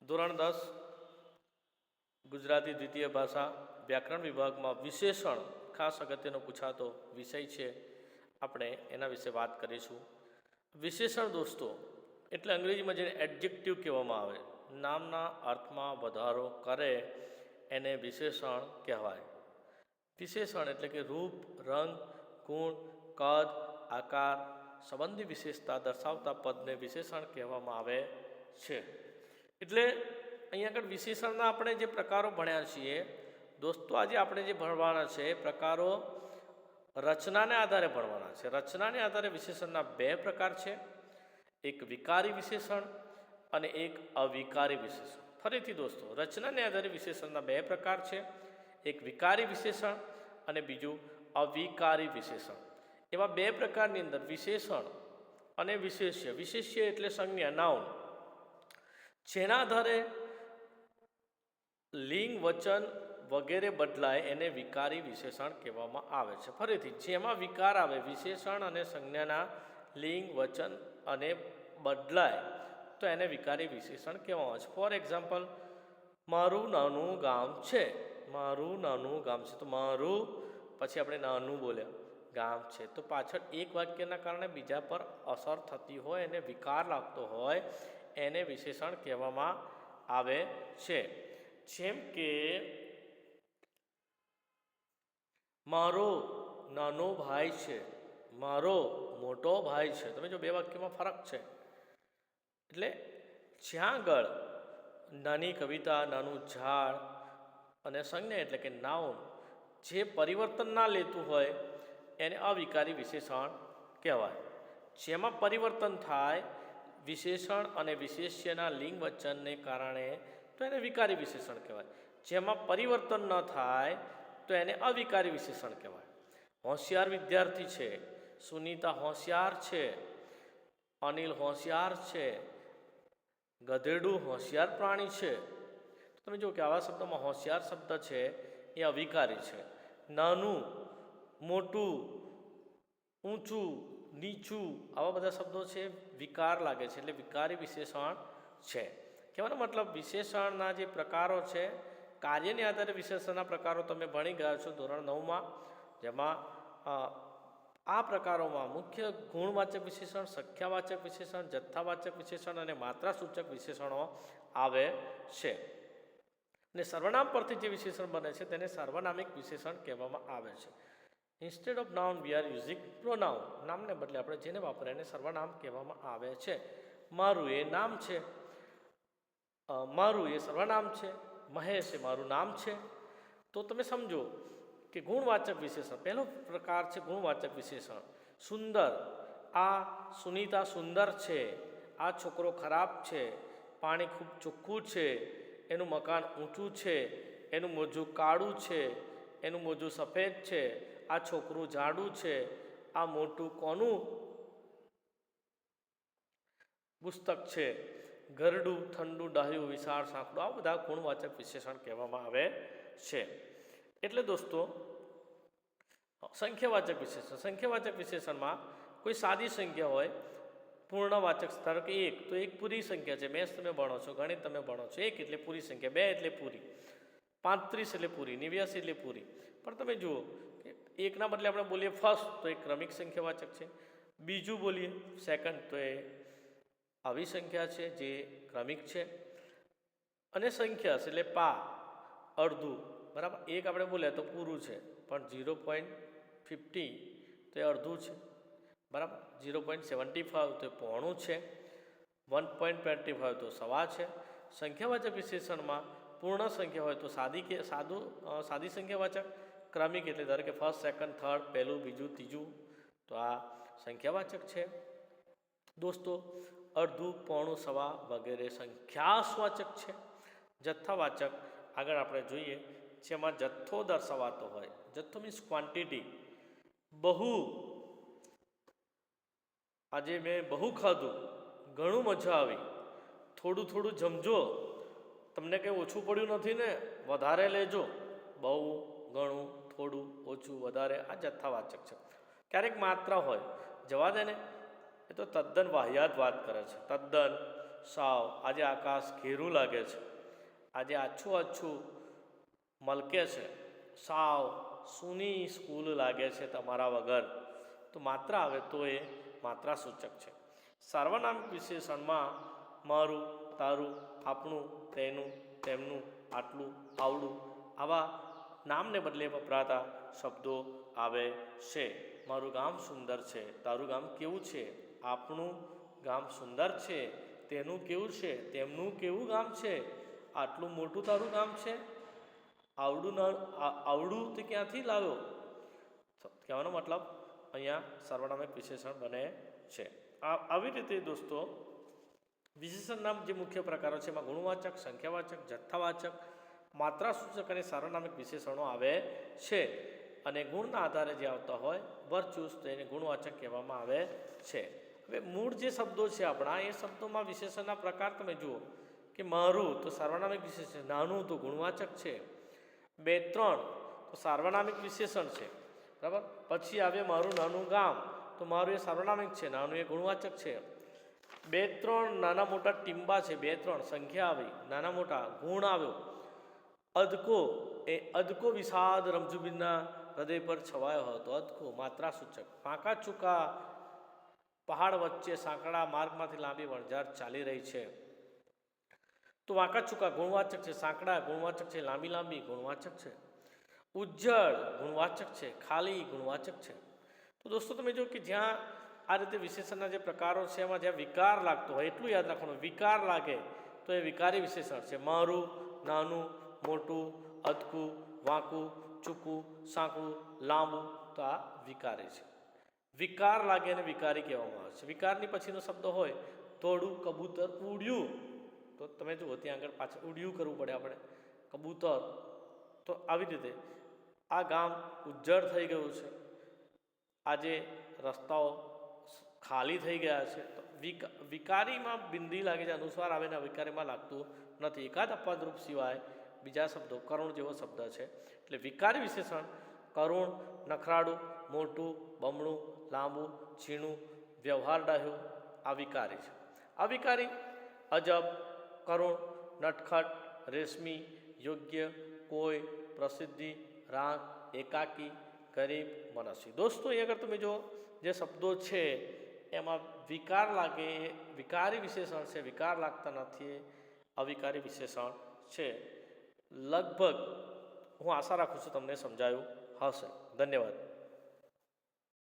ધોરણ 10 ગુજરાતી દ્વિતીય ભાષા વ્યાકરણ વિભાગમાં વિશેષણ ખાસ અગત્યનો પૂછાતો વિષય છે. આપણે એના વિશે વાત કરીશું. વિશેષણ દોસ્તો એટલે અંગ્રેજીમાં જેને એડજેક્ટિવ કહેવામાં આવે, નામના અર્થમાં વધારો કરે એને વિશેષણ કહેવાય. વિશેષણ એટલે કે રૂપ, રંગ, ગુણ, કદ, આકાર સંબંધી વિશેષતા દર્શાવતા પદને વિશેષણ કહેવામાં આવે છે. એટલે અહીંયા આગળ વિશેષણના આપણે જે પ્રકારો ભણ્યા છીએ દોસ્તો, આજે આપણે જે ભણવાના છે પ્રકારો રચનાને આધારે ભણવાના છે. રચનાને આધારે વિશેષણના બે પ્રકાર છે, એક વિકારી વિશેષણ અને એક અવિકારી વિશેષણ. ફરીથી દોસ્તો, રચનાને આધારે વિશેષણના બે પ્રકાર છે, એક વિકારી વિશેષણ અને બીજું અવિકારી વિશેષણ. એવા બે પ્રકારની અંદર વિશેષણ અને વિશેષ્ય. વિશેષ્ય એટલે સંજ્ઞા, નાઉન, જેના આધારે લિંગ, વચન વગેરે બદલાય એને વિકારી વિશેષણ કહેવામાં આવે છે. ફરીથી, જેમાં વિકાર આવે, વિશેષણ અને સંજ્ઞાના લિંગ, વચન અને બદલાય તો એને વિકારી વિશેષણ કહેવામાં આવે છે. ફોર એક્ઝામ્પલ, મારું નાનું ગામ છે. મારું નાનું ગામ છે તો મારું પછી આપણે નાનું બોલ્યા, ગામ છે તો પાછળ એક વાક્યના કારણે બીજા પર અસર થતી હોય, એને વિકાર લાગતો હોય એને વિશેષણ કહેવામાં આવે છે. જેમ કે મારો નાનો ભાઈ છે, મારો મોટો ભાઈ છે. તમે જો બે વાક્યમાં ફરક છે. એટલે જ્યાં આગળ નાની કવિતા, નાનું ઝાડ અને સંજ્ઞા એટલે કે નાઉન જે પરિવર્તન ના લેતું હોય એને અવિકારી વિશેષણ કહેવાય. જેમાં પરિવર્તન થાય વિશેષણ અને વિશેષ્યના લિંગ વચનને કારણે તો એને વિકારી વિશેષણ કહેવાય. જેમાં પરિવર્તન ન થાય તો એને અવિકારી વિશેષણ કહેવાય. હોશિયાર વિદ્યાર્થી છે, સુનીતા હોશિયાર છે, અનિલ હોશિયાર છે, ગધેડું હોશિયાર પ્રાણી છે. તો તમે જો કે આવા શબ્દોમાં હોશિયાર શબ્દ છે એ અવિકારી છે. નાનું, મોટું, ઊંચું, નીચું આવા બધા શબ્દો છે વિકાર લાગે છે, એટલે વિકારી વિશેષણ છે. કહેવાનો મતલબ વિશેષણના જે પ્રકારો છે, કાર્યને આધારે વિશેષણના પ્રકારો તમે ભણી ગયા છો ધોરણ 9માં. જેમાં આ પ્રકારોમાં મુખ્ય ગુણવાચક વિશેષણ, સંખ્યાવાચક વિશેષણ, જથ્થાવાચક વિશેષણ અને માત્રાસૂચક વિશેષણો આવે છે. અને સર્વનામ પરથી જે વિશેષણ બને છે તેને સાર્વનામિક વિશેષણ કહેવામાં આવે છે. Instead of noun we are using pronoun. નામને બદલે આપણે જેને વાપરીએ એને સર્વનામ કહેવામાં આવે છે. મારું એ નામ છે, મારું એ સર્વનામ છે, મહેશ એ મારું નામ છે. તો તમે સમજો કે ગુણવાચક વિશેષણ, પહેલો પ્રકાર છે ગુણવાચક વિશેષણ. સુંદર, આ સુનીતા સુંદર છે, આ છોકરો ખરાબ છે, પાણી ખૂબ ચોખ્ખું છે, એનું મકાન ઊંચું છે, એનું મોજું કાળું છે, એનું મોજું સફેદ છે, આ છોકરું જાડું છે, આ મોટું કોનું પુસ્તક છે, ઘરડું, ઠંડુ, ડાહ્યું, વિશાળ, સાંકડું, આ બધા ગુણવાચક વિશેષણ કહેવામાં આવે છે. એટલે દોસ્તો સંખ્યાવાચક વિશેષણ. સંખ્યાવાચક વિશેષણમાં કોઈ સાદી સંખ્યા હોય, પૂર્ણવાચક, ધારો કે 1 તો એક પૂરી સંખ્યા છે. મેથ્સ તમે ભણો છો, ગણિત તમે ભણો છો, 1 એટલે પૂરી સંખ્યા, 2 એટલે પૂરી, 35 એટલે પૂરી, 89 એટલે પૂરી. પણ તમે જુઓ કે એકના બદલે આપણે બોલીએ ફર્સ્ટ તો એ ક્રમિક સંખ્યાવાચક છે, બીજું બોલીએ સેકન્ડ તો એ આવી સંખ્યા છે જે ક્રમિક છે, અને સંખ્યા એટલે પા, અડધું, બરાબર. એક આપણે બોલ્યા તો પૂરું છે, પણ 0.50 તો એ અડધું છે, બરાબર. 0.75 તો એ પોણું છે, 1.25 તો સવા છે. સંખ્યાવાચક વિશેષણમાં પૂર્ણ સંખ્યા હોય તો સાદી સંખ્યાવાચક, ક્રમિક એટલે ધારો કે ફર્સ્ટ, સેકન્ડ, થર્ડ, પહેલું, બીજું, ત્રીજું, તો આ સંખ્યાવાચક છે. દોસ્તો અડધું, પોણું, સવા વગેરે સંખ્યાસવાચક છે. જથ્થાવાચક આગળ આપણે જોઈએ, જેમાં જથ્થો દર્શાવાતો હોય. જથ્થો મીન્સ ક્વોન્ટિટી. બહુ, આજે મેં બહુ ખાધું, ઘણું મજા આવી, થોડું થોડું જમજો, તમને કંઈ ઓછું પડ્યું નથી ને, વધારે લેજો. બહુ, ઘણું, થોડું, ઓછું, વધારે આ જથ્થાવાચક છે. ક્યારેક માત્રા હોય, જવા દે ને, એ તો તદ્દન વાહિયાત વાત કરે છે. તદ્દન, સાવ આજે આકાશ ઘેરું લાગે છે, આજે આછું આછું મલકે છે, સાવ સૂની સ્કૂલ લાગે છે તમારા વગર, તો માત્રા આવે તો એ માત્રા સૂચક છે. સાર્વનામિક વિશેષણમાં મારું, તારું, આપણું, તેનું, તેમનું, આટલું, આવડું આવા નામને બદલે વપરાતા શબ્દો આવે છે. મારું ગામ સુંદર છે, તારું ગામ કેવું છે, આપણું ગામ સુંદર છે, તેનું કેવું છે, તેમનું કેવું ગામ છે, આટલું મોટું તારું ગામ છે, આવડું તે ક્યાંથી લાવ્યો. કહેવાનો મતલબ અહીંયા સર્વનામિક વિશેષણ બને છે. આવી રીતે દોસ્તો વિશેષણના જે મુખ્ય પ્રકારો છે એમાં ગુણવાચક, સંખ્યાવાચક, જથ્થાવાચક, માત્રાસૂચક અને સાર્વનામિક વિશેષણો આવે છે. અને ગુણના આધારે જે આવતા હોય વર્ચુસ તેને ગુણવાચક કહેવામાં આવે છે. હવે મૂળ જે શબ્દો છે આપણા એ શબ્દોમાં વિશેષણના પ્રકાર તમે જુઓ કે મારું તો સાર્વનામિક વિશેષણ, નાનું તો ગુણવાચક છે, 2 3 તો સાર્વનામિક વિશેષણ છે, બરાબર. પછી આવે મારું નાનું ગામ, તો મારું એ સાર્વનામિક છે, નાનું એ ગુણવાચક છે. 2 3 નાના મોટા ટીંબા છે, 2 3 સંખ્યા આવી, નાના મોટા ગુણ આવ્યો. અદકો વિષાદ રમઝુબીનના હૃદય પર છવાયો હતો, અદકો માત્રા સૂચક. પાકા ચૂકા પહાડ વચ્ચે સાંકડા માર્ગમાંથી લાંબી વણઝાર ચાલી રહી છે, તો વાંકા ચૂકા ગુણવાચક છે, સાંકડા ગુણવાચક છે, લાંબી લાંબી ગુણવાચક છે, ઉજ્જળ ગુણવાચક છે, ખાલી ગુણવાચક છે. તો દોસ્તો તમે જો કે જ્યાં આ રીતે વિશેષણના જે પ્રકારો છે એમાં જ્યાં વિકાર લાગતો હોય એટલું યાદ રાખવાનું, વિકાર લાગે તો એ વિકારી વિશેષણ છે. મારું, નાનું, મોટું, અદકું, વાંકું, ચૂકું, સાંકડું, લાંબુ, તો આ વિકારી છે. વિકાર લાગે અને વિકારી કહેવામાં આવે છે. વિકારની પછીનો શબ્દ હોય તોડું, કબૂતર, ઉડ્યું, તો તમે જુઓ ત્યાં આગળ પાછળ ઉડ્યું કરવું પડે આપણે, કબૂતર. તો આવી રીતે આ ગામ ઉજ્જળ થઈ ગયું છે, આજે રસ્તાઓ ખાલી થઈ ગયા છે. તો વિકારીમાં બિંદી લાગે છે, અનુસ્વાર આવે ને વિકારીમાં લાગતું નથી. એકાદ અપવાદરૂપ સિવાય બીજા શબ્દો, કરુણ જેવો શબ્દ છે. એટલે વિકારી વિશેષણ કરુણ, નખરાળું, મોટું, બમણું, લાંબુ, છીણું, વ્યવહાર ડાહ્યું, આ વિકારી છે. અવિકારી અજબ, કરુણ, નટખટ, રેશમી, યોગ્ય, કોઈ, પ્રસિદ્ધિ, રાગ, એકાકી, ગરીબ, મનસ્વી. દોસ્તો એ આગળ તમે જો જે શબ્દો છે એમાં વિકાર લાગે એ વિકારી વિશેષણ છે, વિકાર લાગતા નથી એ અવિકારી વિશેષણ છે. લગભગ હું આશા રાખું છું તમને સમજાયું હશે. ધન્યવાદ.